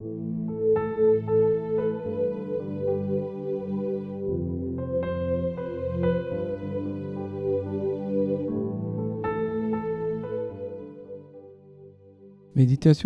Méditation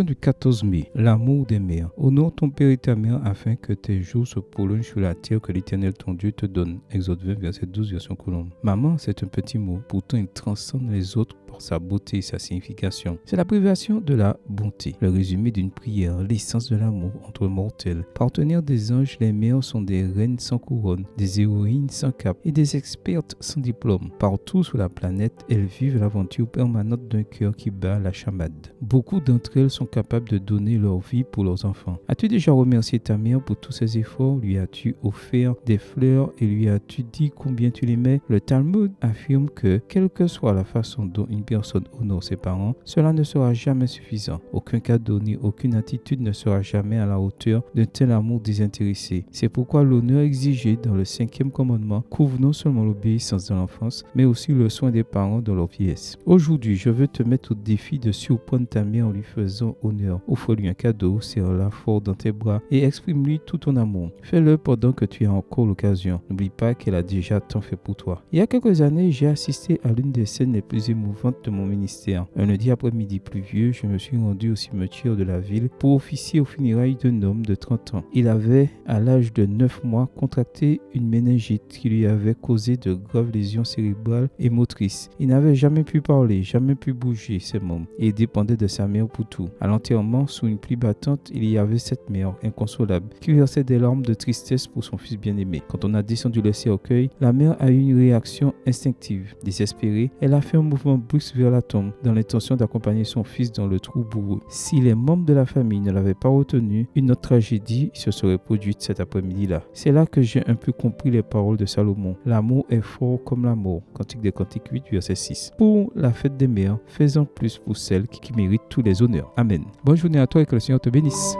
du 14 mai. L'amour des mères. Honore ton père et ta mère afin que tes jours se prolongent sur la terre que l'Éternel ton Dieu te donne. Exode 20, verset 12, version Colombe. Maman, c'est un petit mot, pourtant il transcende les autres par sa beauté et sa signification. C'est la privation de la bonté, le résumé d'une prière, l'essence de l'amour entre mortels. Partenaires des anges, les mères sont des reines sans couronne, des héroïnes sans cap et des expertes sans diplôme. Partout sur la planète, elles vivent l'aventure permanente d'un cœur qui bat la chamade. Beaucoup d'entre elles sont capables de donner leur vie pour leurs enfants. As-tu déjà remercié ta mère pour tous ses efforts? Lui as-tu offert des fleurs et lui as-tu dit combien tu l'aimais? Le Talmud affirme que, quelle que soit la façon dont une personne honore ses parents, cela ne sera jamais suffisant. Aucun cadeau ni aucune attitude ne sera jamais à la hauteur d'un tel amour désintéressé. C'est pourquoi l'honneur exigé dans le 5e commandement couvre non seulement l'obéissance dans l'enfance, mais aussi le soin des parents dans leur vieillesse. Aujourd'hui, je veux te mettre au défi de surprendre ta mère en lui faisant honneur. Offre-lui un cadeau, serre-la fort dans tes bras et exprime-lui tout ton amour. Fais-le pendant que tu as encore l'occasion. N'oublie pas qu'elle a déjà tant fait pour toi. Il y a quelques années, j'ai assisté à l'une des scènes les plus émouvantes de mon ministère. Un lundi après-midi pluvieux, je me suis rendu au cimetière de la ville pour officier aux funérailles d'un homme de 30 ans. Il avait, à l'âge de 9 mois, contracté une méningite qui lui avait causé de graves lésions cérébrales et motrices. Il n'avait jamais pu parler, jamais pu bouger ses membres et il dépendait de sa mère pour tout. À l'enterrement, sous une pluie battante, il y avait cette mère inconsolable qui versait des larmes de tristesse pour son fils bien-aimé. Quand on a descendu le cercueil, la mère a eu une réaction instinctive. Désespérée, elle a fait un mouvement brusque vers la tombe dans l'intention d'accompagner son fils dans le trou boueux. Si les membres de la famille ne l'avaient pas retenu, une autre tragédie se serait produite cet après-midi-là. C'est là que j'ai un peu compris les paroles de Salomon. L'amour est fort comme la mort. Cantique des Cantiques 8, verset 6. Pour la fête des mères, fais-en plus pour celles qui méritent tous les honneurs. Amen. Bonne journée à toi et que le Seigneur te bénisse.